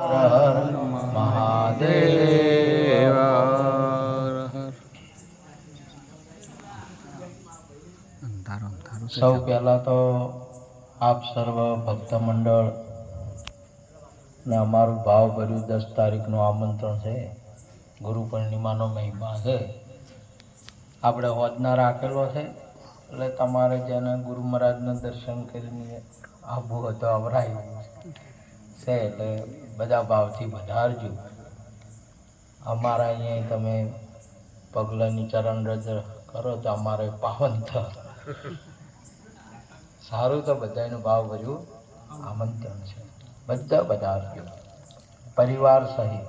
હર હર મહાદેવ. સૌ પહેલા તો આપ સર્વ ભક્ત મંડળ ને અમારું ભાવભર્યું 10 તારીખનું આમંત્રણ છે. ગુરુ પૂર્ણિમાનો મહિમા છે, આપણે હોદના રાખેલો છે. એટલે તમારે જેને ગુરુ મહારાજના દર્શન કરીને આવવું હોય તો અવરાય છે. એટલે બધા ભાવથી વધારજો. અમારા અહીંયા તમે પગલાની ચરણ રજ કરો તો અમારે પાવન થ સારું. તો બધાનું ભાવ ભર્યું આમંત્રણ છે. બધા વધારજો પરિવાર સહિત.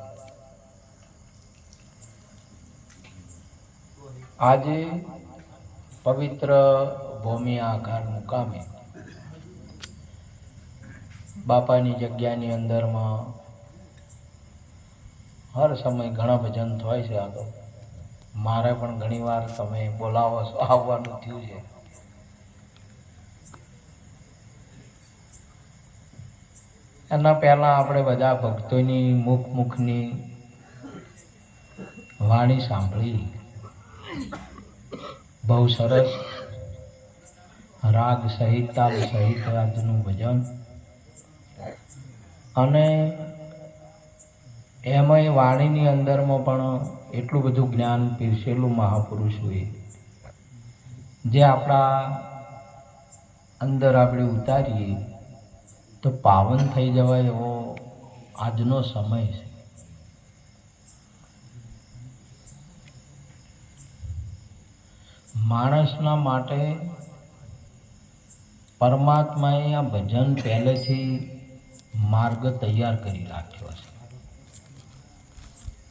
આજે પવિત્ર ભૂમિ આઘાર મુકામે બાપાની જગ્યાની અંદરમાં હર સમય ઘણા ભજન થાય છે. આ તો મારે પણ ઘણી વાર તમે બોલાવો છો આવવાનું થયું છે. એના પહેલાં આપણે બધા ભક્તોની મુખની વાણી સાંભળી. બહુ સરસ રાગ સહિત તાલ સહિત આજનું ભજન, અને એમાંય વાણીની અંદરમાં પણ એટલું બધું જ્ઞાન પીરસેલું મહાપુરુષોએ, જે આપણા અંદર આપણે ઉતારીએ તો પાવન થઈ જવાય એવો આજનો સમય છે. માણસના માટે પરમાત્માએ આ ભજન પહેલેથી માર્ગ તૈયાર કરી રાખ્યો છે.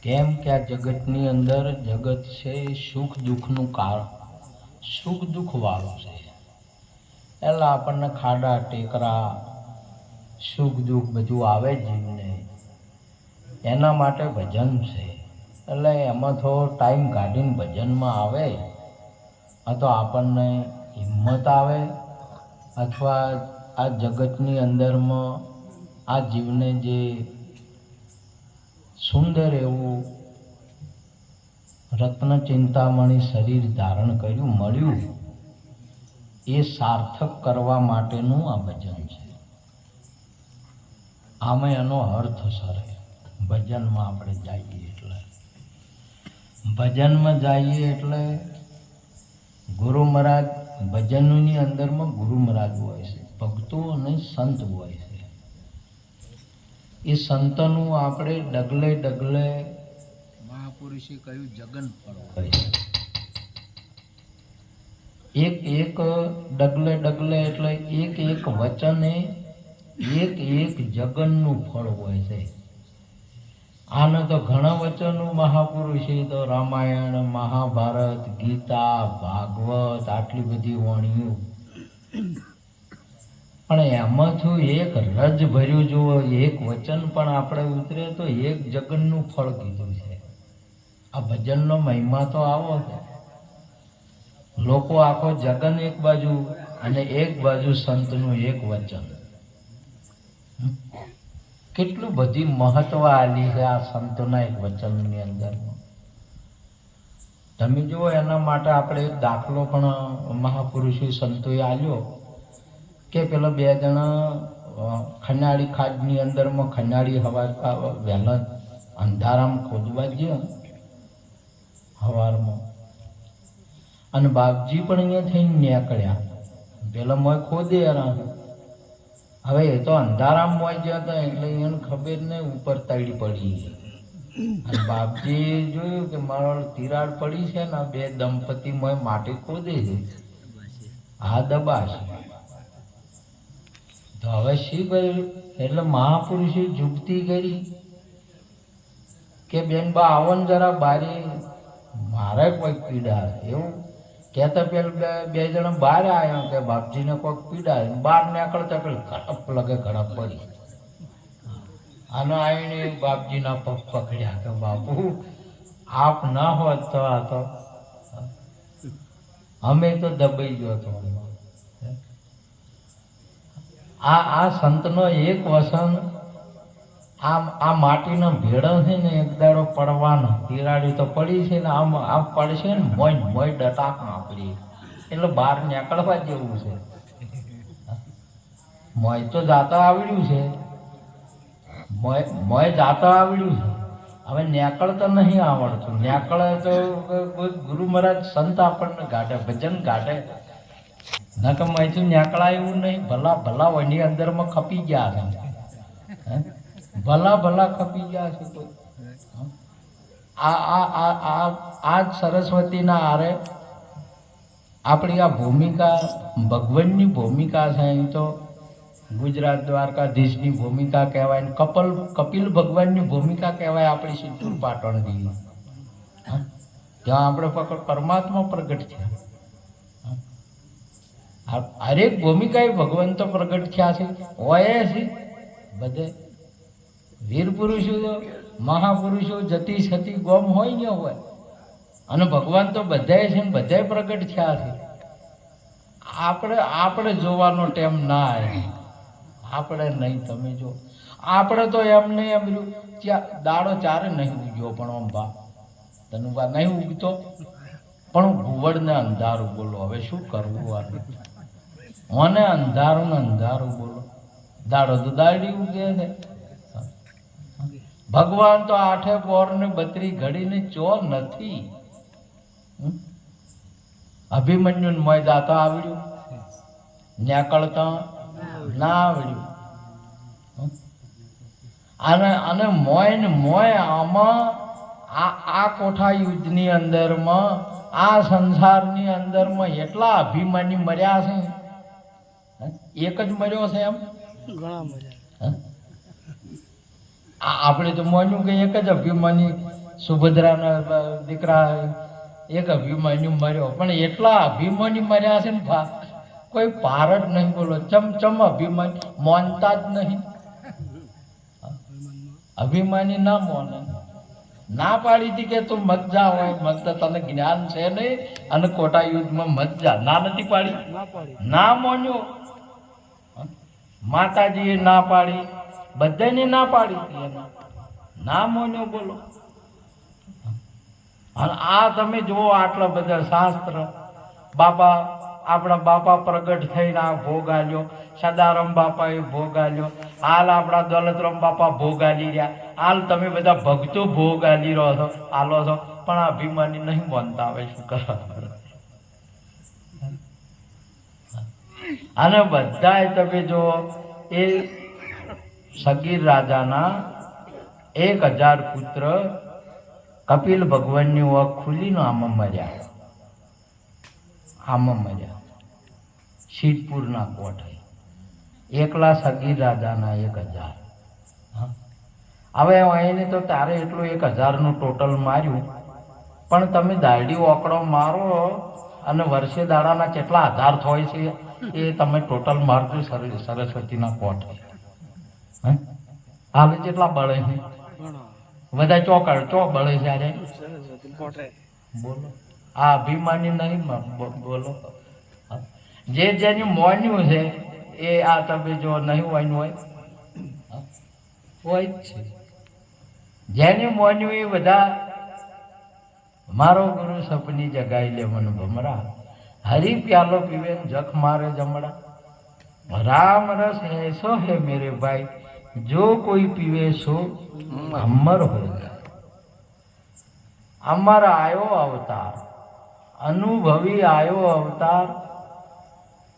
કેમ કે આ જગતની અંદર જગત છે સુખ દુઃખનું કાળ, સુખ દુઃખ વાળું છે. એટલે આપણને ખાડા ટેકરા સુખ દુઃખ બધું આવે જ જીવને, એના માટે ભજન છે. એટલે એમાં થોડો ટાઈમ કાઢીને ભજનમાં આવે તો આપણને હિંમત આવે, અથવા આ જગતની અંદરમાં આ જીવને જે સુંદર એવું રત્ન ચિંતામણી શરીર ધારણ કર્યું મળ્યું, એ સાર્થક કરવા માટેનું આ ભજન છે. આમાં એનો અર્થ સરે. ભજનમાં આપણે જઈએ એટલે ગુરુ મહારાજ, ભજનની અંદરમાં ગુરુ મહારાજ હોય છે, ભક્તો અને સંત હોય છે. એ સંતનું આપણે ડગલે ડગલે મહાપુરુષે કહ્યું જગન ફળ હોય છે. એક એક ડગલે ડગલે એટલે એક એક વચને એક એક જગનનું ફળ હોય છે. આને તો ઘણા વચનો મહાપુરુષે તો રામાયણ, મહાભારત, ગીતા, ભાગવત આટલી બધી વાણીઓ, પણ એમાંથી એક રજ ભર્યું જો એક વચન પણ આપણે ઉતરે તો એક જગનનું ફળ કીધું છે. આ ભજનનો મહિમા તો આવો છે. લોકો આખો જગન એક બાજુ અને એક બાજુ સંતનું એક વચન, કેટલું બધી મહત્વ આલી છે આ સંતોના એક વચનની અંદર. તમે જુઓ, એના માટે આપણે એક દાખલો પણ મહાપુરુષો સંતોએ આલ્યો કે પેલા 2 જણા ખનાળી ખાડની અંદરમાં ખનાળી હવા વહેલા અંધારામાં ખોદવા ગયા હવારમાં, અને બાપજી પણ અહીંયા થઈને નીકળ્યા. પેલા મોય ખોદે રહ્યા. હવે એ તો અંધારામાં મોય ગયા હતા એટલે એને ખબર નહીં, ઉપર તળી પડી. અને બાપજીએ જોયું કે મારો તિરાડ પડી છે ને, 2 દંપતી મોય માટી ખોદે છે, આ દબાશે. તો હવે શી કર્યું? એટલે મહાપુરુષે જુગતી કરી કે બેન બા આવો ને જરા બારે, મારે કોઈ પીડા. એવું કહેતા પેલા 2 જણા બહાર આવ્યા કે બાપજીને કોઈક પીડા. બહાર નીકળતા પેલા કડપ લગે કડપ પડી. આનો આવીને બાપજીના પગ પકડ્યા કે બાપુ આપ ના હોત તો આ તો અમે તો દબાઈ ગયો હતો. આ સંતનો એક વસન આમ આ માટીનો ભેડો છે ને એક દાડો પડવાનો, તિરાડી તો પડી છે ને આમ પડશે ને મોય ડટાક આપડી એટલે બહાર નીકળવા જેવું છે. મોય તો જાતા આવડ્યું છે, મોય જાતા આવડ્યું છે, હવે નેકળતા નહીં આવડતું. નેકળે તો કોઈ ગુરુ મહારાજ સંત આપણને ગાઢે ભજન ગાઢે ના કે અહીંથી નેકળાય એવું નહીં. ભલા ભલા એની અંદરમાં ખપી ગયા છે, ભલા ખપી ગયા છે કોઈ. આ સરસ્વતીના આરે આપણી આ ભૂમિકા ભગવાનની ભૂમિકા છે. અહીં તો ગુજરાત દ્વારકાધીશની ભૂમિકા કહેવાય ને કપિલ ભગવાનની ભૂમિકા કહેવાય આપણી સિદ્ધપુર પાટણની. જ્યાં આપણે ફક્ત પરમાત્મા પ્રગટ છે. હરેક ભૂમિકા એ ભગવાન તો પ્રગટ થયા છે હોય છે બધે. વીર પુરુષો મહાપુરુષો જતી સતી ગોમ હોય ને હોય, અને ભગવાન તો બધાય છે ને બધાય પ્રગટ થયા છે. આપણે જોવાનો ટાઈમ ના આવે, આપણે નહીં. તમે જો આપણે તો એમને એમ દાડો ચારે નહીં ઉગ્યો, પણ આમ બા તનુબા નહીં ઉગતો, પણ ઘુવડને અંધારું બોલો. હવે શું કરવું? મને અંધારું ને અંધારું બોલો. દાડો તો દાડી ઉગે છે. ભગવાન તો 8 પોર ને 32 ઘડીને ચો નથી. અભિમન્યુ મોય જાતા આવડ્યું, નેકળતા ના આવડ્યું. અને મોય ને મોય આમાં આ કોઠા યુદ્ધની અંદરમાં આ સંસારની અંદરમાં એટલા અભિમાની મર્યા છે. એક જ મર્યો છે એમ ઘણા મર્યા. આપણે તો માન્યું કે એક જ અભિમાની સુભદ્રાના દીકરા એક અભિમાન્યુ મર્યો, પણ એટલા અભિમાની મર્યા છે ને કોઈ પાર જ નહીં. બોલો ચમચમ અભિમાની માનતા જ નહીં. અભિમાની ના મોને ના પાડી હતી કે તું મત જા હોય, મત તને જ્ઞાન છે નહીં અને કોટા યુદ્ધમાં મત જા. ના નથી પાડી, ના મોન્યો. માતાજીએ ના પાડી, બધાને ના પાડી હતી, ના મોન્યો. બોલો અને આ તમે જુઓ આટલા બધા શાસ્ત્ર બાપા આપણા બાપા પ્રગટ થઈને આ ભોગ આલ્યો. સદારામ બાપાએ ભોગ આલ્યો. હાલ આપણા દોલતરામ બાપા ભોગ આલી રહ્યા. હાલ તમે બધા ભક્તો ભોગ આલી રહ્યો છો, આલો છો, પણ આ અભિમાની નહીં માનતા. આવે શું કરવા? અને બધાય તમે જો એ સગીર રાજાના 1000 પુત્ર કપિલ ભગવાનની ઓખ ખુલીને આમાં મર્યા. આમાં મર્યા સિદ્ધપુરના કોઠે. એકલા સગીર રાજાના 1000. હવે અહીંને તો તારે એટલું 1000નું ટોટલ માર્યું, પણ તમે દારડી ઓકડો મારો અને વર્ષે દાડાના કેટલા હજાર થાય છે એ તમે ટોટલ મારજો સરસ્વતીના કોઠે. હાલ કેટલા બળે છે? બધા ચોક બળે છે. અરે બોલો આ અભિમાની નહીં. બોલો જે જેની મોન્યું છે એ આ તમે જો નહીં હોય હોય જ છે. જેની મોન્યું એ બધા મારો ગુરુ સપની જગાઈ લે મન ભમરા, હરી પ્યાલો પીવે જખ મારે જમડા. રામ રસ ऐसो है मेरे भाई, जो कोई पीवे सो अमर हो जाए. अमर आयो अवतार, अनुभवी आयो अवतार,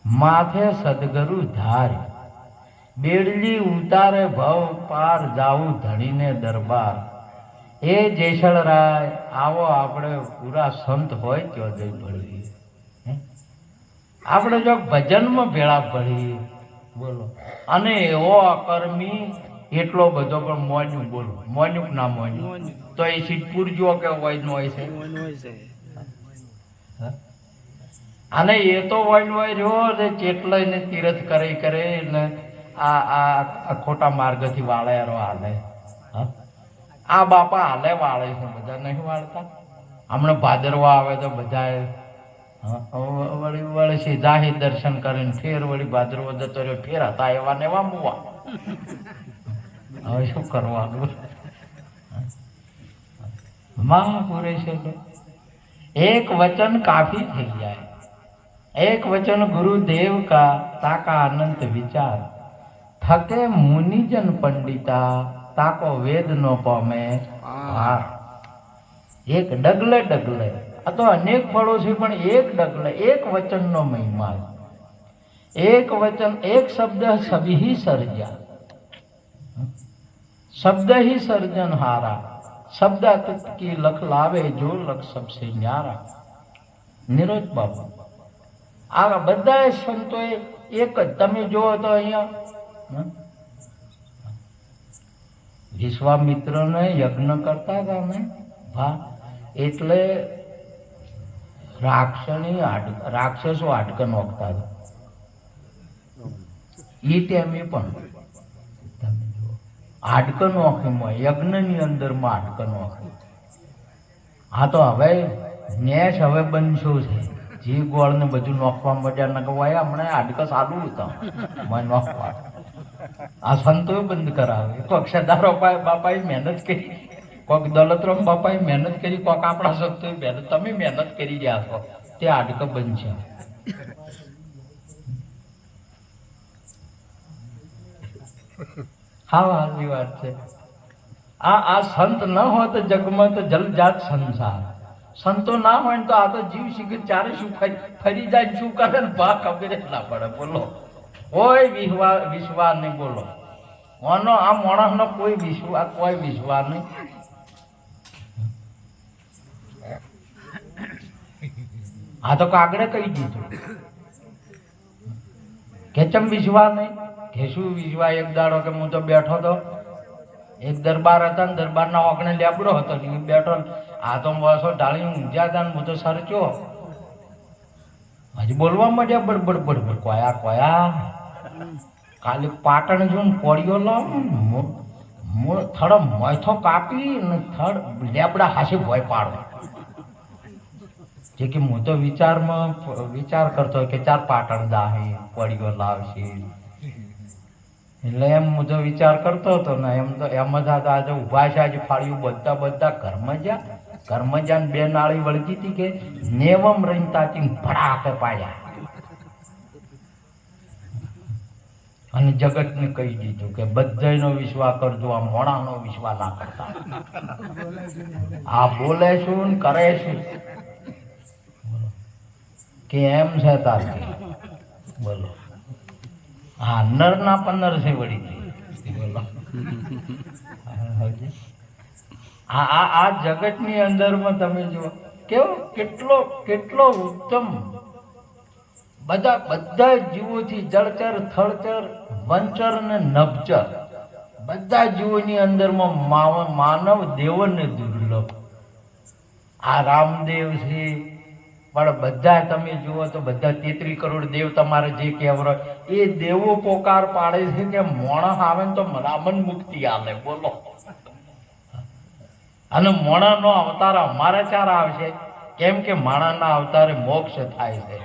माथे सदगुरु धार. बेड़ली उतारे भव पार, जाऊं धણીને દરબાર. એ જેસલરાય આવો આપણે પૂરા સંત હોય ત્યાં જઈ ભળીએ. આપણે જો ભજનમાં ભેળા ભળીએ. બોલો અને એવો અકર્મી એટલો બધો પણ મોન્યું. બોલો મોન્યું ના મોન્યું તો એ સિદ્ધપુર જો કે હોય છે. અને એ તો હોય રહ્યો ચેટલાઈને તીરથ કરે ને આ ખોટા માર્ગથી વાળ્યારો હાલે. આ બાપા હાલે વાળે છે, બધા નહીં વાળતા. હમણાં ભાદરવા આવે તો બધા વળી સીધા દર્શન કરીને ફેર વળી ભાદરવો જતો રહ્યો. ફેર હતા એવા ને એવા મુવા. હવે શું કરવાનું? મહાપુરે છે કે એક વચન કાફી થઈ જાય, એક વચન ગુરુદેવ કા તાકા અનંત વિચાર, થકે મુનિજન પંડિતા તાકો વેદ નો પામે પાર. એક ડગલે ડગલે, આ તો અનેક ફળો છે પણ એક ડગલે એક વચનનો મહિમા. એક વચન એક શબ્દ સભી ही સર્જ્યા, શબ્દ ही સર્જન હારા, શબ્દ અતત કી લખ લાવે જો લખ સબસે ન્યારા. નિરોજ બાબુ આ બધા સંતોએ એક જ, તમે જુઓ તો અહીંયા વિશ્વામિત્રને યજ્ઞ કરતા હતા ને ભા, એટલે રાક્ષસો હાડકં નોખતા હતા. એ ટાઈમે પણ હાડકં નોખીમાં યજ્ઞની અંદરમાં હાડકં નોખી. હા તો હવે નેશ હવે બનશું છે, જી ગોળ ને બધું નોખવા મળ્યા ન કહેવાય હમણાં હાડકં સારું હતા મને નોખવા. આ સંતોએ બંધ કરાવે. કોઈક સરદારો બાપાએ મહેનત કરી, કોઈક દોલતરામ બાપાએ મહેનત કરી, કોઈક આપણા સંતોએ મહેનત, તમે મહેનત કરી રહ્યા છો તે હાડકં બનશે. હા હાજી વાત છે. આ સંત ન હોય તો જગમાં તો જલજાત સંસાર. સંતો ના હોય ને તો આ તો જીવ શીખે ચારે શું ફરી જાય, શું કરે ને ભા ખબર જ ના પડે. બોલો કોઈ વિશ્વાસ નહીં. બોલો આનો આ માણસનો કોઈ વિશ્વાસ નહીં. આ તો કાગડે કહી દીધું કે ચમ વિશ્વાસ નહીં, કે શું વિશ્વાસ? એક દાડો કે હું તો બેઠો તો એક દરબાર હતા ને દરબારના ઓગણે લેબડો હતો ને બેઠો, આ તો બસો ઢાળી ઊંઝ્યા હતા ને હું તો સરચ્યો. હજી બોલવા માંડ્યા બડબડ બડબડ, કોયા કોયા કાલે પાટણ જો ને કોળીઓ લાવ થડ મોથો કાપી ને થડ લેબડા હાસી ભોય પાડો. જે કે હું તો વિચાર કરતો કે ચાર પાટણ દાહે કોળીઓ લાવશે, એટલે એમ હું તો વિચાર કરતો હતો ને એમ તો એમ જ આજે ઉભા છે. આજે ફાળ્યું બધા ઘરમાં જ્યાં બે નાળી વળગી હતી કે નેવમ રહીને તાચી ભડાકે પાડ્યા. અને જગતને કહી દીધું કે બધાનો વિશ્વાસ કરજો, આ મોણાનો વિશ્વાસ ના કરતા. આ બોલે શું ને કરે શું કે એમ છે તારે. બોલો હા નરના પંદર છે વળી ગઈ. બોલો આ જગતની અંદરમાં તમે જુઓ કેવો કેટલો ઉત્તમ બધા જીવોથી જળચર થળચર વંચર ને નભચર બધા જીવોની અંદરમાં માનવ દેવને દુર્લભ. આ રામદેવ છે પણ બધા તમે જુઓ તો બધા 33 કરોડ દેવ તમારે જે કહેવરો એ દેવો પોકાર પાડે છે કે મોણસ આવે ને તો રામન મુક્તિ આલે. બોલો અને મોણાનો અવતાર અમારા ચાર આવશે કેમ કે માણાના અવતારે મોક્ષ થાય છે.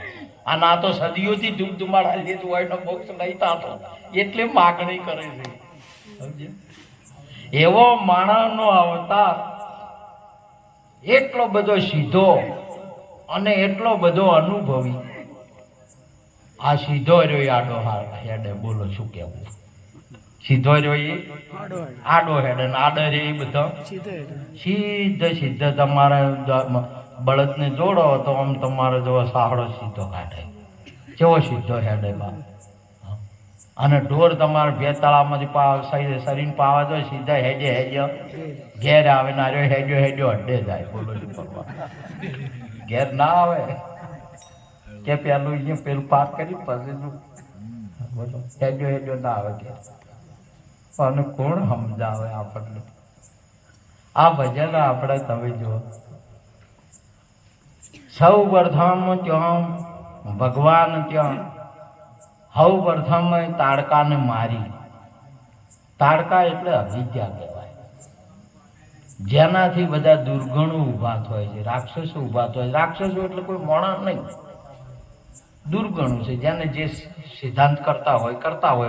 અને આ તો સદીઓથી ધૂમધુમાડા લીધું હોય મોક્ષ નહીં થતો એટલે માગણી કરે છે. એવો માણાનો અવતાર એટલો બધો સીધો અને એટલો બધો અનુભવી. આ સીધો રહ્યો આડો હેડે. બોલો શું કેવું? સીધો રહ્યો આડો હેડે ને આડો રે એ બધો સીધે તમારે બળદને જોડો તો આમ તમારે જો સાહડો સીધો કાઢે. કેવો સીધો હેડે બા. અને ઢોર તમારે ભેતાળામાંથી શરીર પાવા જો સીધા હેડ્યો ઘેર આવે ને આર્યો હેડ્યો અડ્ડે જાય. બોલો શું કરવા? ઘેર ના આવે કે પેલું પાક કરી પછી બોલો હેડ્યો ના આવે ઘેર. અને કોણ સમજાવે આપણને? આ ભજન આપણે તમે જુઓ સૌ પ્રથમ ત્યાં ભગવાન ત્યાં સૌ પ્રથમ તાડકાને મારી. તાડકા એટલે અવિદ્યા કહેવાય, જેનાથી બધા દુર્ગણો ઊભા થાય છે, રાક્ષસો ઊભા થાય. રાક્ષસો એટલે કોઈ મોણા નહીં, દુર્ગણો છે જેને જે સિદ્ધાંત કરતા હોય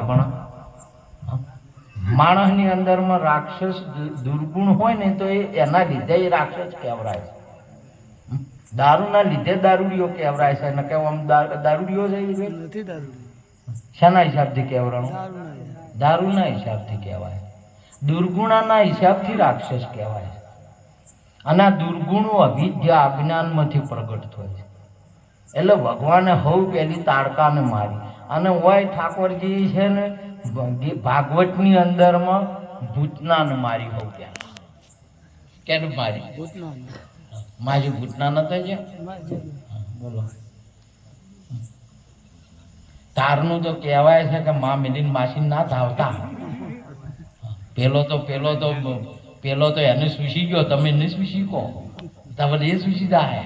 પણ માણસની અંદરમાં રાક્ષસ દુર્ગુણ હોય ને તો એના લીધે એ રાક્ષસ કહેવરાય છે. દારૂના લીધે દારૂડિયો કહેવરાય છે ને કે આમ દારૂડિયો છે નથી. શાના હિસાબથી કહેવરાણું? દારૂના હિસાબથી કહેવાય. દુર્ગુણાના હિસાબથી રાક્ષસ કહેવાય. અને આ દુર્ગુણો અવિદ્યા અજ્ઞાનમાંથી પ્રગટ થાય છે. એટલે ભગવાને હવ પેલી તાડકાને મારી. અને હોય ઠાકોરજી છે ને ભાગવતની અંદરમાં ભૂતનાને મારી હવ પેલા. કેને મારી? મારી ભૂતના નતા છે. બોલો. તારનું તો કહેવાય છે કે મા મિલીન માસી ના ધાવતા. પેલો તો એને સુશી ગયો, તમે એને સુશી કહો, તમે એ સુશી જાય.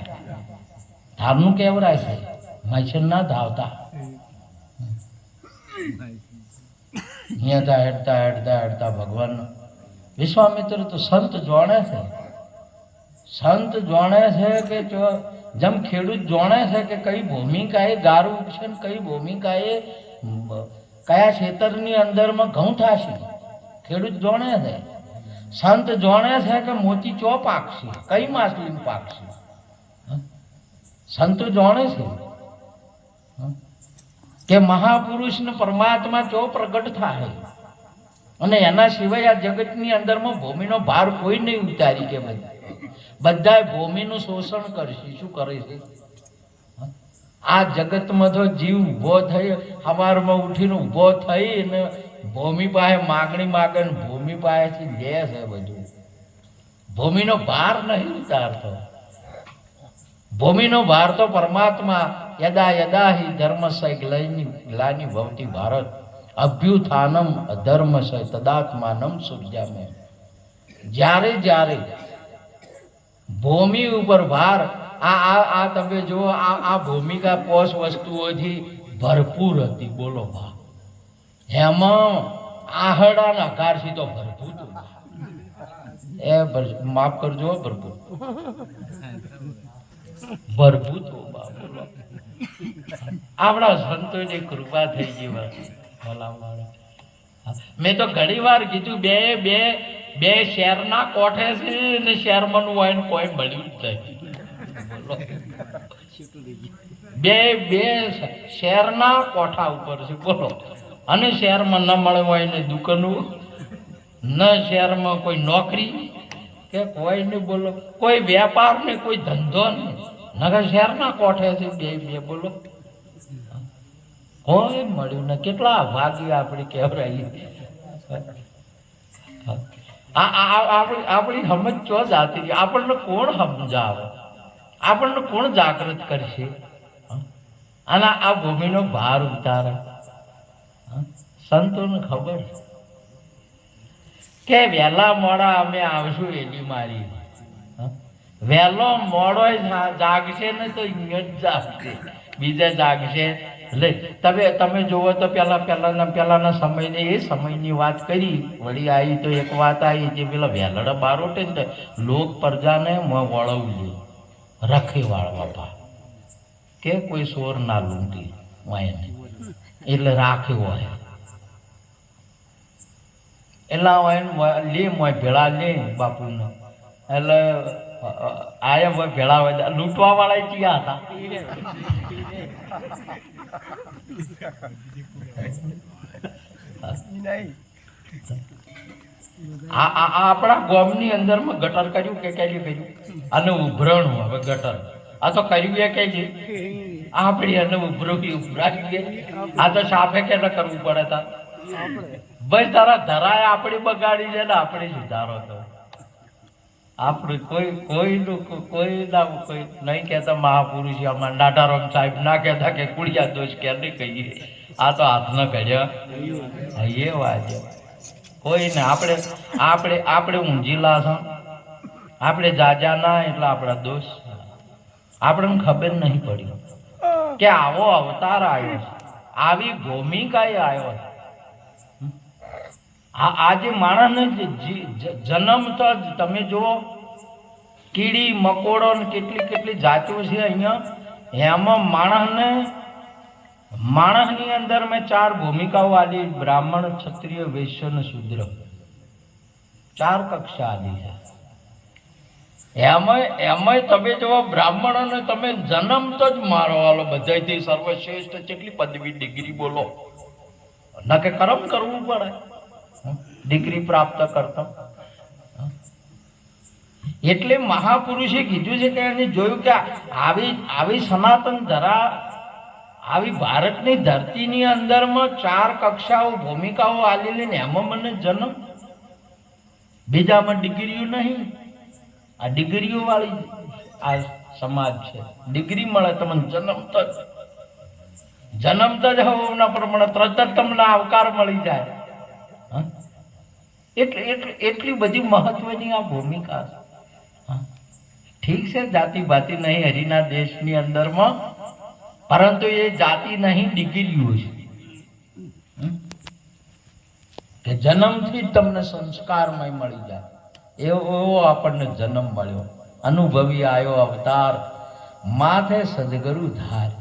તારનું કહેવરાય છે માસી ના ધાવતા. હેડતા હેડતા હેડતા હેડતા ભગવાન વિશ્વામિત્ર તો સંત જોણે છે. સંત જોણે છે કે જેમ ખેડૂત જોણે છે કે કઈ ભૂમિકાએ ગારું ઉગશે ને કઈ ભૂમિકાએ કયા ખેતરની અંદરમાં ઘઉં થશે. ખેડૂત જોણે છે. સંત જોણે છે કે મોતી ચો પાકશે, કઈ માછલી પાકશે. સંતો જાણે છે કે મહાપુરુષ ને પરમાત્મા ચો પ્રગટ થાય અને એના સિવાય આ જગતની અંદરમાં ભૂમિનો ભાર કોઈ નહીં ઉતારી કે બધા ભૂમિનું શોષણ કરશે. શું કરે છે? આ જગતમાં તો જીવ ઊભો થઈ સવારમાં ઉઠીને ઊભો થઈ અને ભૂમિ પાસે માગણી માગે ને ભૂમિ પાસેથી લે છે બધું. ભૂમિનો ભાર નહીં ઉતારતો. ભૂમિનો ભાર તો પરમાત્મા યદા યદા હિ ધર્મસ્ય ગ્લાનિ ભવતિ ભારત અભ્યુત્થાનમ અધર્મસ્ય તદાત્માનમ સૃજામ્યહમ. જ્યારે જ્યારે ભૂમિ ઉપર ભાર આ તમે જુઓ આ ભૂમિકા પોષ વસ્તુઓથી ભરપૂર હતી. બોલો ભા એમાં આહડાના આકારથી તો ભરપૂર એ માફ કરજો ભરપૂર ભરપૂર આપણા સંતોની કૃપા થઈ ગઈ. મેં તો ઘણી વાર કીધું બે શહેરના કોઠે છે ને શહેરમાં હોય ને કોઈ મળ્યું જ નહીં. બે શહેરના કોઠા ઉપર છે. બોલો. અને શહેરમાં ન મળે હોય ને દુકાનો ન શહેરમાં કોઈ નોકરી કે કોઈ ને બોલો કોઈ વેપાર ને કોઈ ધંધો ને નગર શહેરના કોઠે છે બે બોલો કોઈ મળ્યું ને. કેટલા ભાગ્ય આપણે કહેવાય. આપણી સમજ ચો જાતી. આપણને કોણ સમજાવે? આપણને કોણ જાગૃત કરશે? અને આ ભૂમિનો ભાર ઉતારે. સંતોને ખબર કે વહેલા મોડા અમે આવશું એની મારી. વહેલો મોડો જાગશે ને તો અહીંયા જ જાગશે, બીજા જાગશે. તમે જુઓ તો પહેલાના સમયની એ સમયની વાત કરી. વળી આવી તો એક વાત આવી જે પેલા વહેલડા બારોટે ને લોક પ્રજાને વળવલી રખી વાળવા પા કે કોઈ સોર ના લૂંટી હોય ને એટલે રાખ્યો હોય. એલા હોય લે મોય ભેળા લે બાપુનો. એટલે આયા હોય ભેળા હોય લૂંટવા વાળા ક્યાં હતા? આપણા ગામની અંદરમાં ગટર કર્યું કે કઈ કર્યું અને ઉભરણું. હવે ગટર આ તો કર્યું એ કઈ આપણી અને ઉભરાઈ. આ તો સાફે કે ન કરવું પડે તા ભાઈ તારા ધરાય આપણી બગાડી છે ને આપણે સુધારો તો આપણે કોઈ નહીં કહેતા મહાપુરુષ અમારા દાદારામ સાહેબ ના કહેતા કે કુડિયા દોષ કે નહીં કહીએ. આ તો હાથના કર્યા એ વાત કોઈ ને આપણે ઊંઝીલા છો, આપણે જાજા ના એટલે આપણા દોષ. આપણને ખબર નહીં પડી કે આવો અવતાર આવ્યો, આવી ભૂમિકાએ આવ્યો. આજે માણસને જન્મ તો તમે જુઓ કીડી મકોડો ને કેટલી જાતિઓ છે અહીંયા. એમાં માણસની અંદર મેં 4 ભૂમિકાઓ આલી, બ્રાહ્મણ, ક્ષત્રિય, વૈશ્ય અને શૂદ્ર, 4 કક્ષા આલી છે. એમાંય તમે જો બ્રાહ્મણોને તમે જન્મતો જ મારો વાલો બધાથી સર્વશ્રેષ્ઠ કેટલી પદવી ડિગ્રી બોલો, ના કે કર્મ કરવું પડે ડિગ્રી પ્રાપ્ત કરતા. એટલે મહાપુરુષે કીધું છે કે એને જોયું કે આવી સનાતન ધરા, આવી ભારતની ધરતીની અંદરમાં 4 કક્ષાઓ ભૂમિકાઓ આલેલી ને એમાં મને જન્મ, બીજામાં ડિગ્રીઓ નહીં. આ ડિગ્રીઓ વાળી આ સમાજ છે. ડિગ્રી મળે તમને જન્મતા જ હોવાના પ્રમાણે તરત જ તમને આવકાર મળી જાય. એટલી બધી મહત્વની આ ભૂમિકા છે. ઠીક છે, જાતિ ભાતિ નહીં હરિના દેશની અંદરમાં, પરંતુ એ જાતિ નહીં ડિગ્રીઓ છે કે જન્મથી જ તમને સંસ્કારમય મળી જાય. એવો આપણને જન્મ મળ્યો. અનુભવી આવ્યો અવતાર, માથે સદગુરુ ધાર.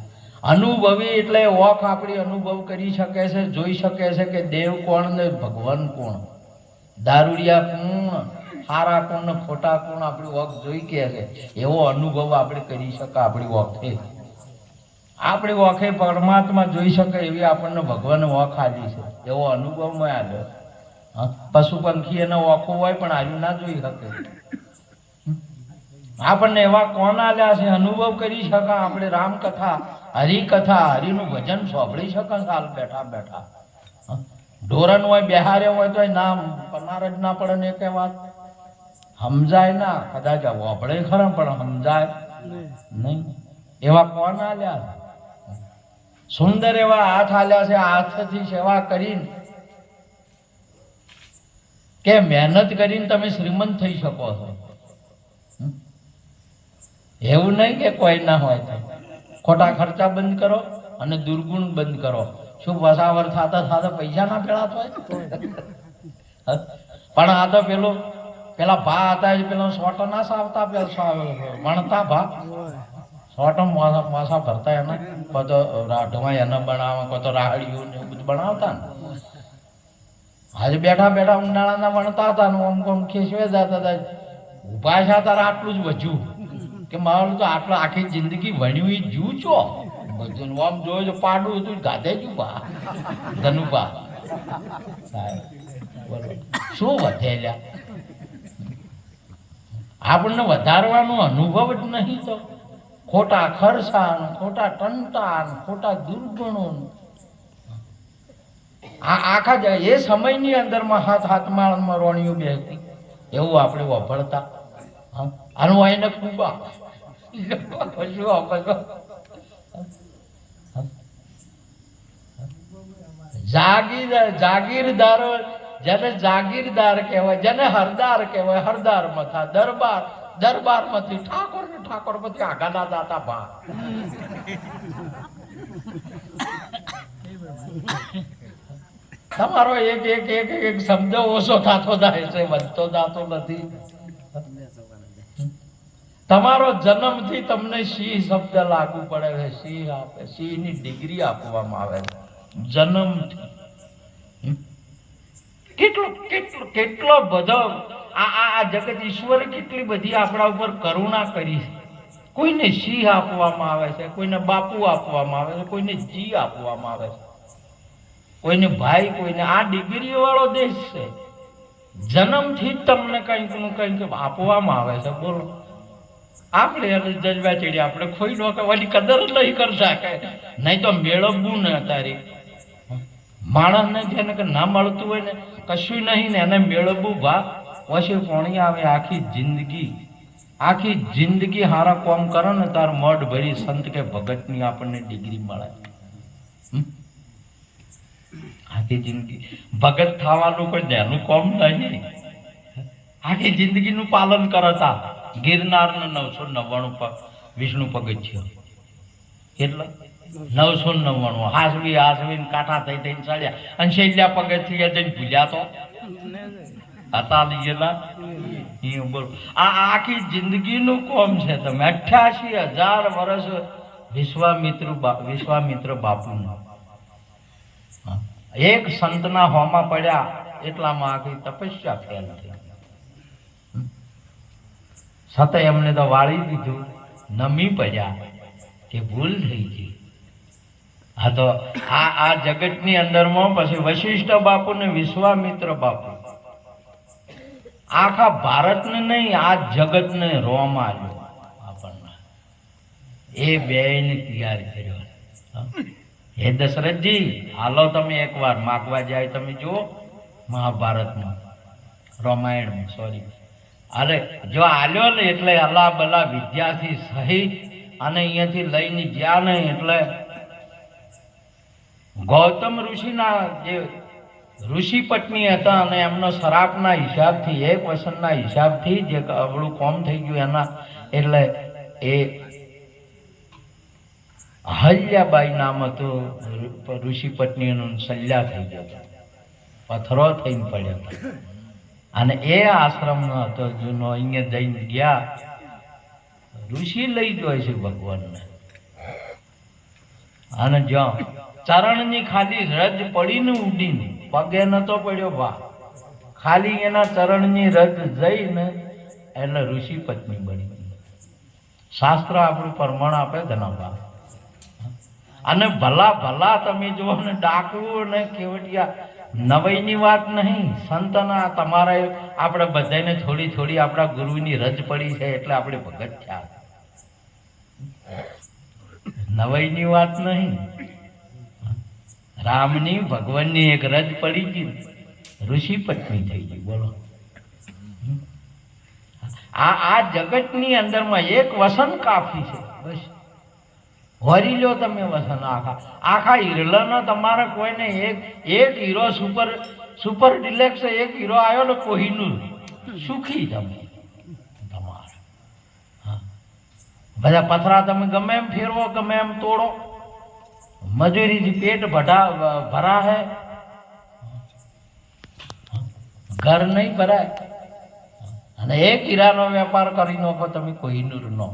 અનુભવી એટલે ઓખ આપણી અનુભવ કરી શકે છે, જોઈ શકે છે કે દેવ કોણ ને ભગવાન કોણ, દારૂડિયા કોણ, સારા કોણ ને ખોટા કોણ, આપણી ઓખ જોઈ કે છે એવો અનુભવ આપણે કરી શકે. આપણી ઓખે પરમાત્મા જોઈ શકે એવી આપણને ભગવાન ઓખ આલી છે, એવો અનુભવ માં આવ્યો. પશુ પંખી એને ઓખો હોય પણ આજુ ના જોઈ શકે. આપણને એવા કોણ આલ્યા છે, અનુભવ કરી શકે. આપણે રામકથા, હરિકથા, હરિનું ભજન સાંભળી શકે સાલ બેઠા બેઠા. ઢોરણ હોય બેહાર્યો હોય તો ના પનાર જ ના પડે ને કે વાત સમજાય ના, કદાચ વાપડે ખરા પણ સમજાય નહીં. એવા કોણ આલ્યા? સુંદર એવા હાથ આલ્યા છે. હાથથી સેવા કરીને કે મહેનત કરીને તમે શ્રીમંત થઈ શકો છો. એવું નહીં કે કોઈ ના હોય તો ખોટા ખર્ચા બંધ કરો અને દુર્ગુણ બંધ કરો. શું વસાવર થતા પૈસા ના પેળાતો હોય? પણ આ તો પેલા ભા હતા, પેલો સોટો ના સાવતા, વણતા ભા સોટો મોસા ભરતા, એના કોઈ તો રાઢવા એને બનાવે, કોઈ તો રાહડીઓ ને એવું બધું બનાવતા ને. આજે બેઠા બેઠા ઉનાળાના વણતા હતા ને ઓમ કોમ ખેસવે જતા હતા. ઉભા છે તારે આટલું જ વધ્યું કે મારું તો આટલું આખી જિંદગી ભણ્યું એ જુ છો બધું આમ જોયું તો પાડું હતું ગાધે જુ બા ધનુભા શું વધેલ્યા. આપણને વધારવાનો અનુભવ જ નહીં તો ખોટા ખર્ચા, ખોટા ટંટા, ખોટા દુર્ગુણો આખા એ સમયની અંદરમાં હાથમાં રોણીઓ બેસતી એવું આપણે વાપરતા. આનું આઈને કુબા જાગીરદારો, જેને જાગીરદાર કહેવાય, જેને હરદાર કહેવાય, હરદાર મથા દરબાર, દરબાર માંથી ઠાકોર ને ઠાકોર માંથી આગાના દાતા ભા. તમારો એક એક એક એક શબ્દ ઓછો થતો જાય છે, વધતો જાતો નથી. તમારો જન્મથી તમને સિંહ શબ્દ લાગુ પડે છે. સિંહ આપે, સિંહની ડિગ્રી આપવામાં આવે છે જન્મથી. કેટલો બધો આ જગત ઈશ્વરે કેટલી બધી આપણા ઉપર કરુણા કરી છે. કોઈને સિંહ આપવામાં આવે છે, કોઈને બાપુ આપવામાં આવે છે, કોઈને જી આપવામાં આવે છે, કોઈને ભાઈ, કોઈને. આ ડિગ્રીઓ વાળો દેશ છે. જન્મથી જ તમને કંઈક નું કંઈક આપવામાં આવે છે. બોલો, આપણે જજવા ચડી આપણે ખોઈ નોકવાની કદર જ નહીં કરતા કે નહીં તો મેળવવું ને. તારી માણસને જેને કે ના મળતું હોય ને કશું નહીં ને એને મેળવવું ભા પછી પોણી આવે. આખી જિંદગી હારા કોમ કરો ને તાર મઢ ભરી સંત કે ભગતની આપણને ડિગ્રી મળે. આખી જિંદગી ભગત થવાનું કોઈ નેનું કોમ નહીં. આખી જિંદગીનું પાલન કરતા. ગિરનારનો 999 વિષ્ણુ પગથિયો, એટલે 999 હાસવી કાંઠા થઈ ચડ્યા અને છેલ્લા પગથિયા જઈને ભૂલ્યા તો હતા લીધેલા. બોલો, આ આખી જિંદગીનું કોમ છે. તમે 88,000 વર્ષ વિશ્વામિત્ર બાપુનું એક સંતના હોમાં પડ્યા એટલામાં આખી તપસ્યા ફેલ થઈ. છતાં એમને તો વાળી દીધું, નમી પડ્યા કે ભૂલ થઈ ગઈ. હા તો આ જગતની અંદરમાં પછી વશિષ્ઠ બાપુ ને વિશ્વામિત્ર બાપુ આખા ભારતને નહીં, આ જગતને રોમ આવ્યો આપણને. એ બેયને તૈયાર કર્યો. હે દશરથજી, હાલો તમે એકવાર માગવા જાય, તમે જુઓ મહાભારતમાં, રામાયણમાં, સોરી, અરે જો આલ્યો ને એટલે અલા બલા વિદ્યાથી સહિત અને અહીંયાથી લઈને ગયા નહીં એટલે ગૌતમ ઋષિના જે ઋષિ પત્ની હતા અને એમનો શરાબના હિસાબથી, એક વસનના હિસાબથી જે અવળું કોમ થઈ ગયું એના, એટલે એ અહલ્યાબાઈ નામ હતું ઋષિ પત્નીનું, સલ્યા થઈ ગયો હતો, પથ્થરો થઈને પડ્યો હતો. અને એ આશ્રમનો હતો જૂનો. અહીંયા જઈને ગયા, ઋષિ લઈ ગયો છે ભગવાનને. અને જો ચરણની ખાલી રજ પડીને ઉડીને, પગે નતો પડ્યો બા, ખાલી એના ચરણની રજ જઈને એટલે ઋષિ પત્ની બની ગઈ. શાસ્ત્ર આપણું પ્રમાણ આપે ધનાભા. અને ભલા ભલા તમે જુઓ ને, ડાકવું ને કેવડિયા નવાઈની વાત નહીં. સંતના તમારે આપણે બધાને થોડી થોડી આપણા ગુરુની રજ પડી છે એટલે આપણે ભગત થયા. નવાઈની વાત નહીં. રામની ભગવાનની એક રજ પડી ગઈ, ઋષિ પત્ની થઈ ગઈ. બોલો, આ જગતની અંદરમાં એક વસન કાફી છે. બસ વરી લો તમે વસન. આખા હીરલાનો તમારે કોઈને એક હીરો સુપર ડિલેક્સ એક હીરો આવ્યો ને કોહિનૂર, સુખી તમે તમારે. બધા પથરા તમે ગમે એમ ફેરવો, ગમે એમ તોડો, મજૂરીથી પેટ ભરા હે, ઘર નહીં ભરાય. અને એક હીરાનો વેપાર કરી નાખો તમે કોહિનૂર નો.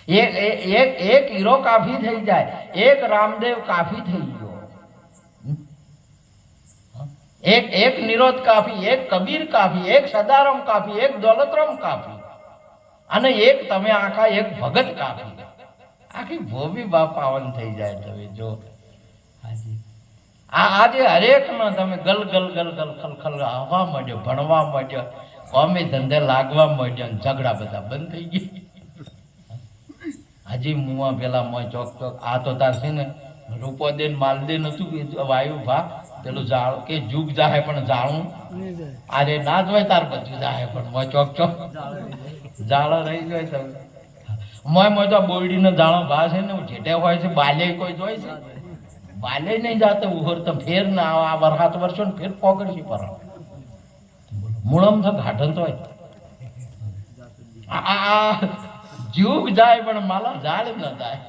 એક હીરો કાફી થઈ જાય, એક રામદેવ કાફી થઈ ગયો, એક નિરોધ કાફી, એક કબીર કાફી, એક સદારામ કાફી, એક દોલતરામ કાફી, અને એક તમે આખા એક ભગત કાફી. આખી ભોબી બાપ પાવન થઈ જાય. તમે જો આજે હરેક નો તમે ગલ ગલ ગલ ગલ ખલખલ આવવા માંડ્યો, ભણવા માંડ્યો, કોમે ધંધે લાગવા માંડ્યો, ઝઘડા બધા બંધ થઈ ગયા. હજી મુવા પેલા મોય ચોક ચોક આ તો તાર છે ને રૂપો દે માલ દે નતું વાયુ ભા પેલું જાળ કે જુગ જાહે પણ જાળું અરે ના જ હોય તાર બધું જાહે પણ મોય ચોક ચોક જાળો રહી જાય. તમે મોય તો બોરડીનો જાળો ભા છે ને જેટે હોય છે, બાલે કોઈ જોઈ છે, બાલે નહીં જાતો ઉહર તો ફેર ના આ વરસાદ વર્ષો ને ફેર પોગડશી પર મૂળમ તો ઘાટન તો આ જીવ જાય પણ માલા ઝાડ ન જાય.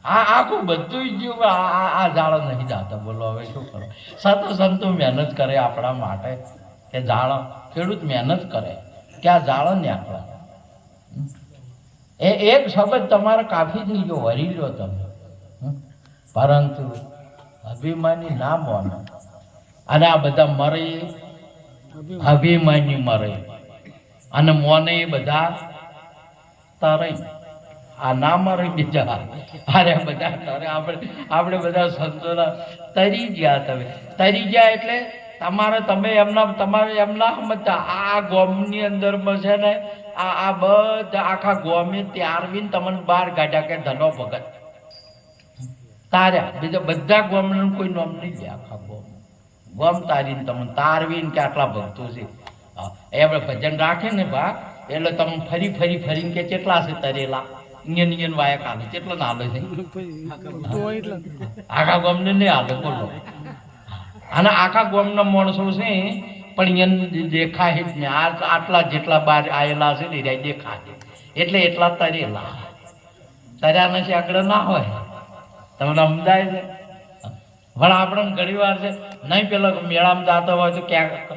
આખું બધું જીવ આ ઝાડ નહીં જાતા. બોલો હવે શું કરો? સંતો મહેનત કરે આપણા માટે કે ઝાડ, ખેડૂત મહેનત કરે કે આ ઝાડ ને આપણા એક શબ્દ તમારે કાફી થઈ ગયો, વરી લો તમે. પરંતુ અભિમાની ના મોનો. અને આ બધા મરે, અભિમાની મરે અને મોને બધા તરે. આ ના મરે બીજા, અરે બધા તરે. આપણે બધા સંતોના તરી ગયા. તમે તરી ગયા એટલે તમે એમના સમજતા. આ ગોમની અંદરમાં છે ને આ બધા આખા ગોમે ત્યારવીને તમને બહાર કાઢ્યા કે ધનો ભગત તાર્યા. બીજા બધા ગોમનું કોઈ નામ નહીં લે. આખા ગોમ તારીને તમને તારવીને કે આટલા ભક્તો છે. એ આપણે ભજન રાખે ને ભા એટલે તમે ફરીને કે કેટલા છે તરેલા ઇયન વાયા કાલે કેટલા ના હાલે છે. આખા ગોમને નહીં હાલે. બોલો, અને આખા ગોમના માણસો છે પણ એને દેખાય જ ને. આટલા જેટલા બાર આવેલા છે ને દેખાય એટલે એટલા તરેલા. તર્યા નથી આગળ ના હોય. તમને સમજાય છે? પણ આપણે ઘણી વાર છે નહીં, પેલો મેળામાં જતો હોય તો ક્યાંક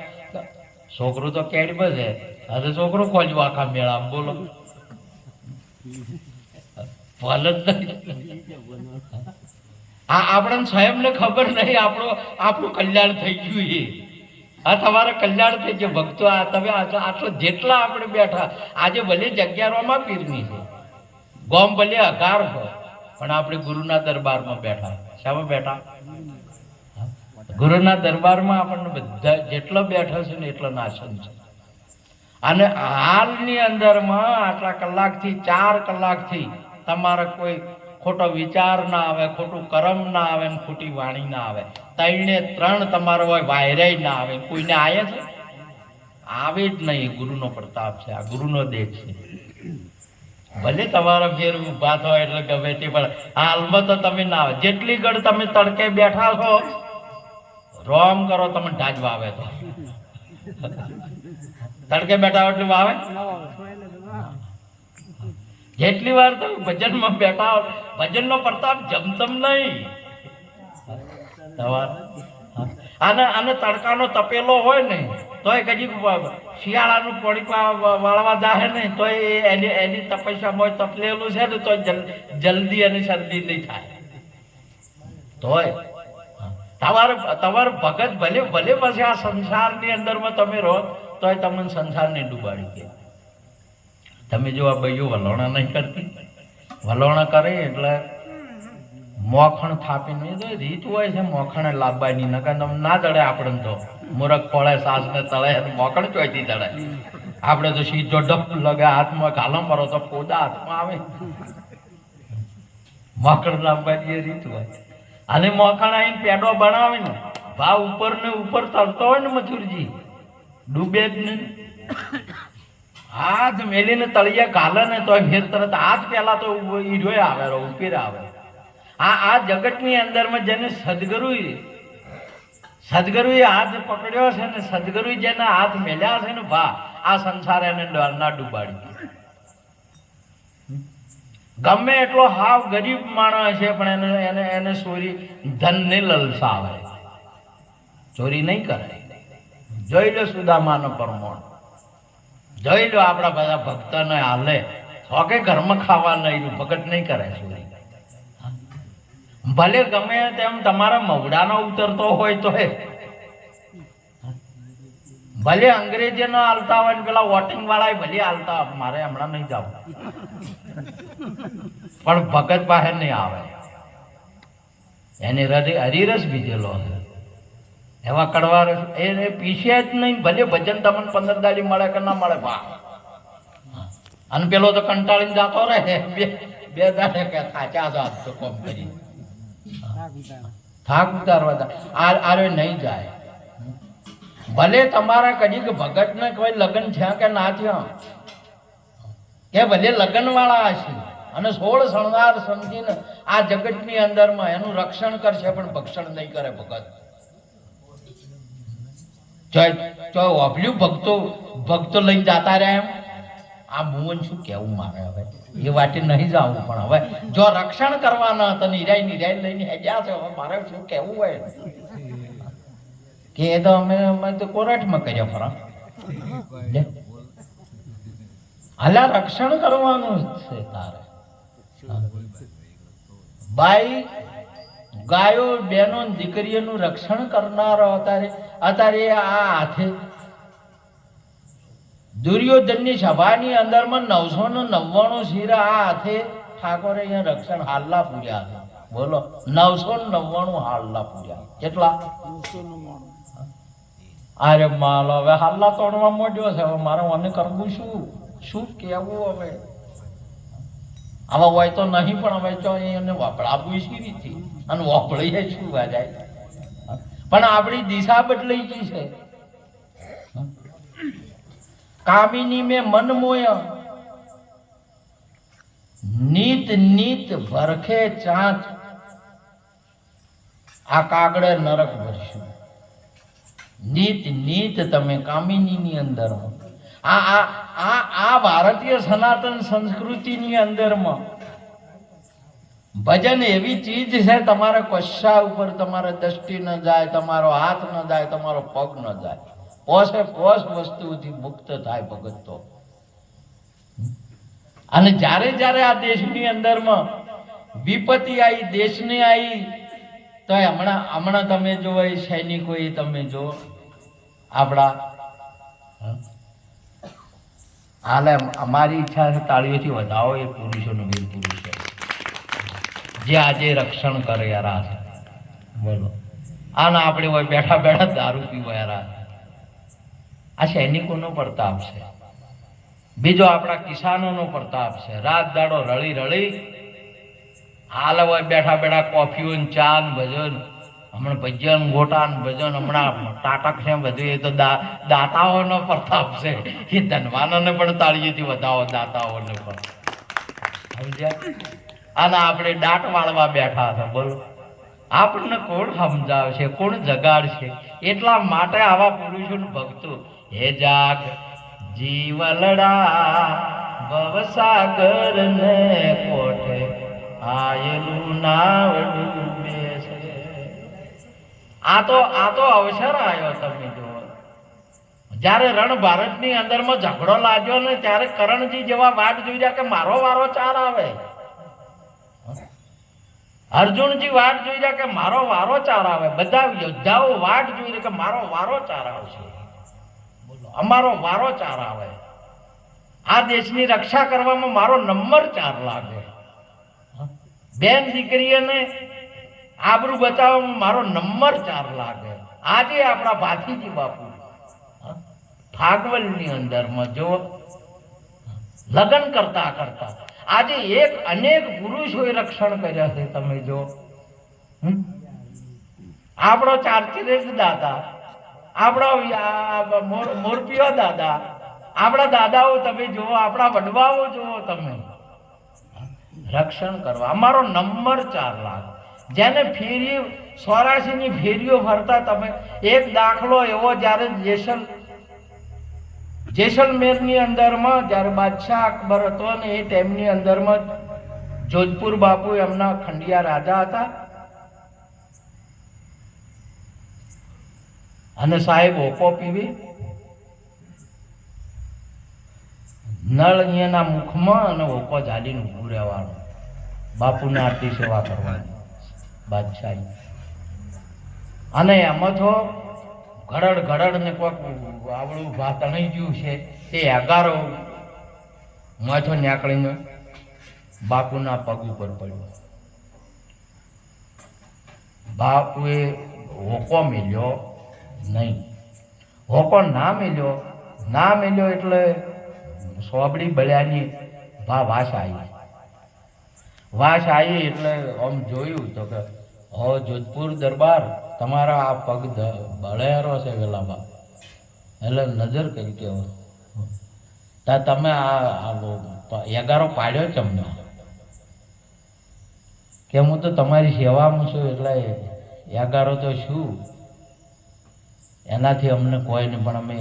છોકરું તો કેડી બસે, હવે છોકરો ખોજવું આખા મેળામાં. બોલો, ફલ જ નહીં. આ આપણને સ્વયંને ખબર નહીં આપણું કલ્યાણ થઈ ગયું એ. આ તમારે કલ્યાણ થઈ ગયું ભક્તો. આ તમે આટલો જેટલા આપણે બેઠા આજે ભલે 11માં પીરની છે, ગોમ ભલે 11 હોય, પણ આપણે ગુરુના દરબારમાં બેઠા. શામાં બેઠા? ગુરુના દરબારમાં આપણને બધા જેટલો બેઠો છે ને એટલો નાશન છે. અને હાલની અંદરમાં આટલા કલાકથી 4 કલાકથી તમારે કોઈ ખોટો વિચાર ના આવે, ખોટું કર્મ ના આવે ને ખોટી વાણી ના આવે. 3 તમારો હોય વાયરાય ના આવે. કોઈને આવે છે? આવે જ નહીં. ગુરુનો પ્રતાપ છે, આ ગુરુનો દેહ છે. ભલે તમારા ફેર ઉભા થયો એટલે ગમે તે, પણ હાલમાં તો તમે ના આવે. જેટલી ઘડ તમે તડકે બેઠા છો, રોમ કરો તમે ઢાજવા આવે તો તડકે બેઠા એટલે વાવે. જેટલી વાર તમે ભજનમાં બેઠા હો, ભજનનો પ્રતાપ જમતમ નહીં તમારે. આને તડકાનો તપેલો હોય ને તોય કદી શિયાળાનું પડી વાળવા જાય ને તો એની તપસ્યામાં તપલેલું છે ને તો જલ્દી અને શરદી નહીં થાય. તોય તમારે ભગત ભલે પછી આ સંસારની અંદરમાં તમે રહો તોય તમને સંસારને ડૂબાડી દે. તમે જો આ ભાઈઓ વલોણા નહીં કરતી, વલોણા કરે એટલે મોખણ થાપીને રીત હોય છે મોખણે લાવવાની. નકર તમે ના ચડે આપણે તો મૂરખ ખોળે સાસને તળે મોખણ ચોઈથી ચડે. આપણે તો સીધો ડપ લગે હાથમાં ગાલો મારો તો પોદા હાથમાં આવે. મોખણ લાવવાની એ રીત હોય. અને મોખણ આવીને પેડો બનાવે ને ભાવ ઉપર ને ઉપર તરતો હોય ને મથુરજી ડૂબે જ નહીં. હાથ મેલીને તળિયા ગાલે ને તો ફેર તરત હાથ પેલા તો ઈડોય આવે ઉપીર આવે. આ જગતની અંદરમાં જેને સદગુરુએ હાથ પકડ્યો છે ને સદગુરુએ જેના હાથ મેલ્યા છે ને ભા આ સંસાર એને ના ડૂબાડી. ગમે એટલો હાવ ગરીબ માણસ છે પણ એને ચોરી ધનની લલસા આવે, ચોરી નહીં કરે. જોઈ લો સુદામાનો પરમોણ, જોઈ લો આપણા બધા ભક્તને હાલે કે ઘરમાં ખાવા નહીં, ભગત નહીં કરે ચોરી. ભલે ગમે તેમ તમારા મવડાનો ઉતરતો હોય તો ભલે અંગ્રેજી ના હાલતા હોય ને પેલા વોટિંગ વાળા ભલે હાલતા, મારે હમણાં નહીં જવું, પણ ભગત બહાર નહીં આવે. એને હરિરસ બીજેલો એવા કડવા રસ એ પીસે જ નહીં. ભલે ભજન તમને 15 દાડી મળે કે ના મળે ભા. અને પેલો તો કંટાળીને જતો રહે બે દાડે કે થાચા જાત તો કોમ કરી થાક ઉતારવા આરે નહીં જાય. ભલે તમારા કદી ભગત ને કોઈ લગ્ન થયા કે ના થયા કે ભલે લગ્ન વાળા હશે અને 16 શણગાર સમજીને આ જગતની અંદરમાં એનું રક્ષણ કરશે પણ ભક્ષણ નહીં કરે ભગત. ભક્તો લઈને જતા રહ્યા એમ. આ મુવન શું કેવું મારે હવે એ વાટે નહીં જવું, પણ હવે જો રક્ષણ કરવાના હતા નિરાય લઈને હેડ્યા છે, હવે મારે શું કેવું હોય કે એ તો અમે તો કોરાટમાં કર્યા ફરા. હાલા રક્ષણ કરવાનું છે તારે. બાઈ ગાયો બહેનો દીકરીઓનું રક્ષણ કરનારો અત્યારે આ હાથે દુર્યોધનની સભાની અંદરમાં 999 શિર આ હાથે ઠાકોરે અહીંયા રક્ષણ હાલલા પૂર્યા છે. બોલો 999 હાલલા પૂર્યા. કેટલા? 999. અરે માલ હવે હાલલા તોડવા માંડ્યો છે. હવે મારે મને કરવું શું કેવું હવે? આવા હોય તો નહીં, પણ હવે તો એને વાપરાવું શી રીતે અને વાપરીએ શું જાય. પણ આપણી દિશા બદલાઈ ગઈ છે. કામિની મેં મન મોય નીત નીત ભરખે ચાંચ આ કાગડે નરક ભરશું. નીત નીત તમે કામિનીની અંદર આ ભારતીય સનાતન સંસ્કૃતિની અંદરમાં ભજન એવી ચીજ છે તમારે કશા ઉપર તમારે દ્રષ્ટિ ન જાય, તમારો હાથ ન જાય, તમારો પગ ન જાય. પોષે પોષ વસ્તુથી મુક્ત થાય ભગત તો. અને જ્યારે જ્યારે આ દેશની અંદરમાં વિપત્તિ આવી, દેશને આવી, તો હમણાં તમે જો એ સૈનિકો એ તમે જો આપણા હાલે અમારી ઈચ્છા છે તાળીઓથી વધાવો એ પુરુષોનું વીર પુરુષો જે આજે રક્ષણ કરે યાર બોલો આના આપણે હોય બેઠા બેઠા દારૂ પીવા યાર આ સૈનિકોનો પ્રતાપ છે બીજો આપણા કિસાનોનો પ્રતાપ છે રાત દાડો રળી રળી હાલ હોય બેઠા બેઠા કોફીઓ ને ચા ને ભજન હમણાં ભજન ગોટા ને ભજન હમણાં ટાટક છે બધું એ તો દાતાઓનો પ્રતાપ છે એ ધનવાનોને પણ તાળીઓથી વધાવો દાતાઓને પણ સમજ્યા આના આપણે દાટ વાળવા બેઠા હતા બોલો આપણને કોણ સમજાવશે કોણ જગાડશે એટલા માટે આવા પુરુષોનું ભક્તો હે જાગ જીવલડા ભવસાગર ને કોઠે આયેલું નાવ ડૂબે છે આ તો અવસર આવ્યો તમે જો જ્યારે રણ ભારતની અંદરમાં ઝઘડો લાગ્યો ને ત્યારે કરણજી જેવા વાટ જોઈ રહ્યા કે મારો વારો ચાર આવે અર્જુનજી વાટ જોઈ રહ્યા કે મારો વારો ચાર આવે બધા યોદ્ધાઓ વાટ જોઈ રહ્યા કે મારો વારો ચાર આવશે બોલો અમારો વારો ચાર આવે આ દેશની રક્ષા કરવામાં મારો નંબર 4 લાગે બેન દીકરીઓને આબરૂ બચાવવામાં મારો નંબર 4 લાગે આજે આપણા ભાથીજી બાપુ ભાગવલની અંદરમાં જો લગ્ન કરતા કરતા આજે અનેક પુરુષોએ રક્ષણ કર્યા છે તમે જો આપણો ચારચીરેજ દાદા આપણો મોરપીઓ દાદા આપણા દાદાઓ તમે જુઓ આપણા વડવાઓ જુઓ તમે રક્ષણ કરવા અમારો નંબર 4 લાખ જેને ફેરી 84ની ફેરીઓ ફરતા તમે એક દાખલો એવો જ્યારે જેસલમેરની અંદરમાં જ્યારે બાદશાહ અકબર હતો ને એ ટાઈમની અંદરમાં જોધપુર બાપુ એમના ખંડિયા રાજા હતા અને સાહેબ ઓકો પીવી નળ અહીંયાના મુખમાં અને ઓકો ઝાલીને ઊભું રહેવાનું બાપુને આરતી સેવા કરવાની બાદશાહી અને એમાં તો ઘડડ ને કોઈક આવડું તણાઈ ગયું છે તે 11 માથો નીકળીને બાપુના પગ ઉપર પડ્યો બાપુએ હોકો મેલ્યો નહીં હોકો ના મેલ્યો એટલે સોબડી બળ્યાની વાસ આવી એટલે આમ જોયું તો કે હો જોધપુર દરબાર તમારા આ પગ બળેરો છે વેલાબા એટલે નજર કરી કે તમે આ 11 પાડ્યો તમને કે હું તો તમારી સેવામાં છું એટલે 11 તો શું એનાથી અમને કોઈ નહીં પણ અમે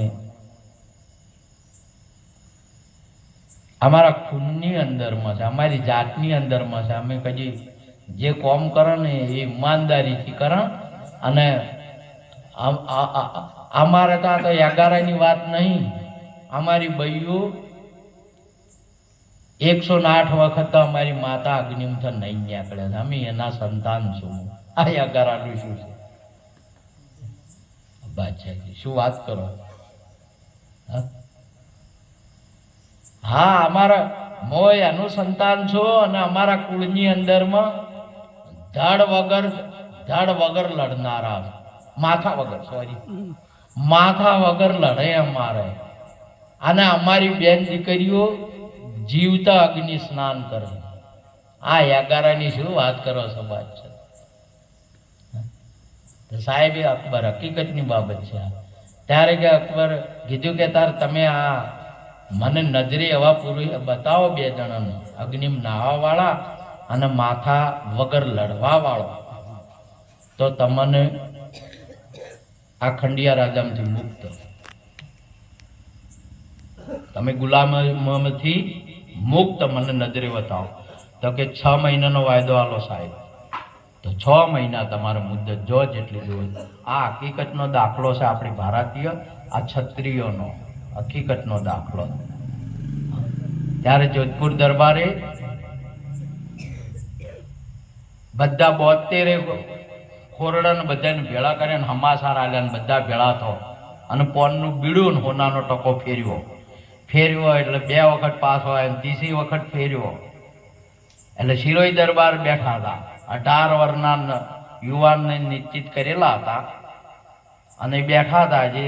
અમારા ખૂનની અંદરમાં છે અમારી જાતની અંદરમાં છે અમે કદી જે કોમ કરે ને એ ઈમાનદારીથી કરે અને અમારે તો 11ની વાત નહીં અમારી બૈયું 108 વખત તો અમારી માતા અગ્નિમથી નહીં નીકળે છે અમે એના સંતાન છું આ 11નું શું છે બાદશાહજી શું વાત કરો હા અમારા મોય એનું સંતાન છો અને અમારા કુળની અંદરમાં ધડ વગર લડનારા માથા વગર લડે અમારે અને અમારી બેન દીકરીઓ જીવતા અગ્નિ સ્નાન કરે આ 11ની શું વાત કરો છો બાદશાહ તો સાહેબ અકબર હકીકતની બાબત છે ત્યારે કે અકબર કીધું કે તમે આ મને નજરે એવા પુરુષ બતાવો 2 જણાને અગ્નિ નાહવા વાળા અને માથા વગર લડવા વાળો તો તમને આ ખંડિયા રાજામાંથી મુક્ત તમે ગુલામથી મુક્ત મને નજરે બતાવો તો કે 6 મહિનાનો વાયદો આલો સાહેબ તો 6 મહિના તમારે મુદ્દત જો જેટલી જોઈએ આ હકીકતનો દાખલો છે આપણી ભારતીય આ ક્ષત્રિયોનો હકીકતનો દાખલો ત્યારે જોધપુર દરબારે બધા 72 ખોરડાને બધાને ભેળા કરીને હમાસાર આલ્યા ને બધા ભેળા થો અને પોનનું બીડું ને હોનાનો ટકો ફેર્યો એટલે 2 વખત પાસ હોય અને 3જી વખત ફેર્યો એટલે શિરોઈ દરબાર બેઠા હતા 18 વર્ષના યુવાનને નિશ્ચિત કરેલા હતા અને બેઠા હતા જે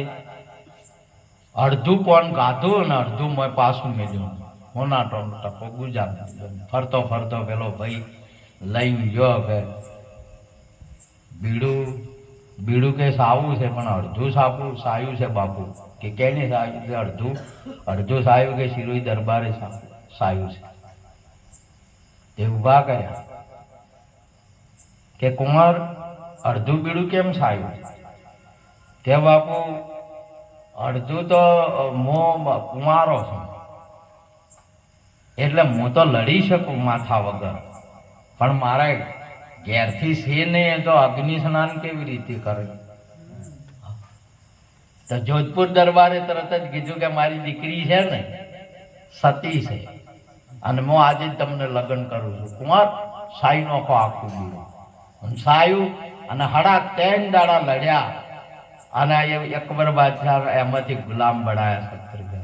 અડધું પોન ગાધું અને અડધું મેં પાછું મેલ્યું હોનાટો ટકો ગુજાર ફરતો ફરતો પેલો ભાઈ લઈને ગયો કે બીડું કે સાવું છે પણ અડધું સાયું છે બાપુ કે કેને સાયું કે અડધું સાયું કે શિરોઈ દરબારે સાયું છે તે ઊભા કર્યા કે કુંવર અડધું બીડું કેમ સાયું તે બાપુ અડધું તો હું કુંવારો છું એટલે હું તો લડી શકું માથા વગર પણ મારે ઘેરથી છે નહીં તો અગ્નિ સ્નાન કેવી રીતે કરે તો જોધપુર દરબારે તરત જ કીધું કે મારી દીકરી છે ને સતી છે અને હું આજે જ તમને લગ્ન કરું છું કુંવર સાઈ નોખો આખું બીડું સાયું અને 3 દાડા લડ્યા અને અકબર બાદશાહ એમાંથી ગુલામ બનાયા ક્ષત્રિય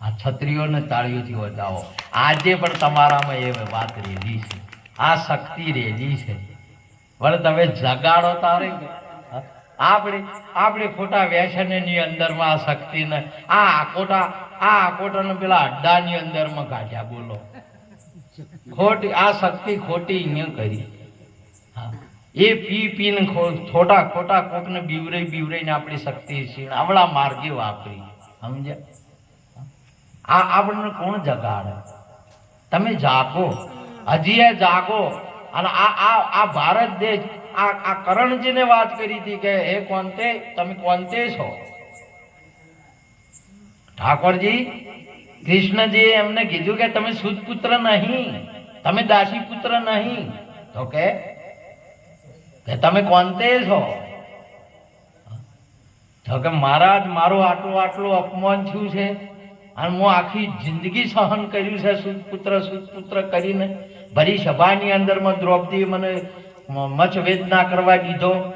આ ક્ષત્રિયોને તાળીઓથી વધાવો આજે પણ તમારામાં એ વાત રેલી છે આ શક્તિ રેલી છે વળે તમે જગાડો તારે આપણે ખોટા વ્યસનની અંદરમાં આ શક્તિને આ આકોટાને પેલા અડ્ડાની અંદરમાં કાઢ્યા બોલો ખોટી આ શક્તિ ખોટી અહીંયા કરી એ પીને ખોટા કોકને બીવરાઈને આપણી શક્તિ છીણ આવડા માર્ગે વાપરી સમજ્યા આપણને કોણ જગાડે તમે જાગો હજી જાગો અને આ ભારત દેશ આ કરણજીને વાત કરી હતી કે હે કોંતે તમે કોંતે છો ઠાકોરજી કૃષ્ણજી એમને કીધું કે તમે સુતપુત્ર નહીં તમે દાસી પુત્ર નહીં તો કે તમે કોંતે છો તો કે મહારાજ મારું આટલું અપમાન થયું છે અને હું આખી જિંદગી સહન કર્યું છે સુતપુત્ર કરીને ભરી સભાની અંદરમાં દ્રૌપદી મને મચ વેદના કરવા દીધો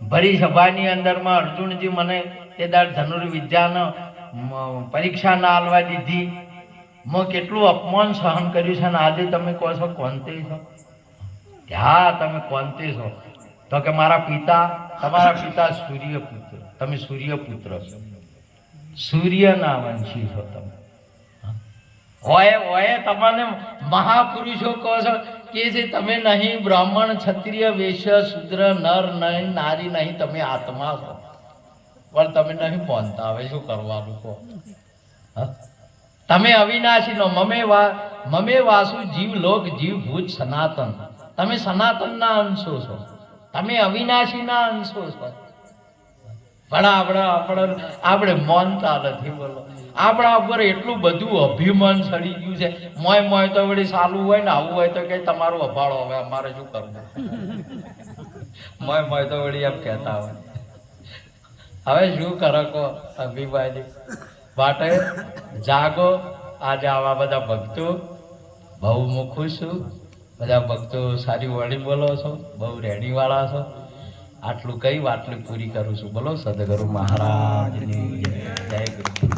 ભરી સભાની અંદરમાં અર્જુનજી મને તે દાડ ધનુર્વિદ્યાનો પરીક્ષા ના આલવા દીધી મેં કેટલું અપમાન સહન કર્યું છે અને આજે તમે કહો છો કોંતે છો હા તમે કોંતે છો તો કે તમારા પિતા સૂર્યપુત્ર તમે સૂર્યપુત્ર છો સૂર્યના વંશી છો તમે ઓય તમને મહાપુરુષો કહો છો કે છે તમે નહીં બ્રાહ્મણ ક્ષત્રિય વૈશ્ય શૂદ્ર નર નહીં નારી નહીં તમે આત્મા છો પણ તમે નહીં પહોંચતા હવે શું કરવાનું કહો તમે અવિનાશી નો મમે વાસુ જીવ લોક જીવ ભૂત સનાતન તમે સનાતનના અંશો છો તમે અવિનાશીના અંશો છો પણ આપણે માનતા નથી બોલો આપણા ઉપર એટલું બધું અભિમાન ચડી ગયું છે મોય તો વળી સાલું હોય ને આવું હોય તો કે તમારું અભાળો હવે અમારે શું કરવું મોય તો વળી એમ કહેતા હોય હવે શું કરો કહો અભિમાની માટે જાગો આજે આવા બધા ભક્તો બહુ હું ખુશ છું બધા ભક્તો સારી વળી બોલો છો બહુ રેડીવાળા છો આટલું કઈ વાતલી પૂરી કરું છું બોલો સદગુરુ મહારાજની જય ગુરુ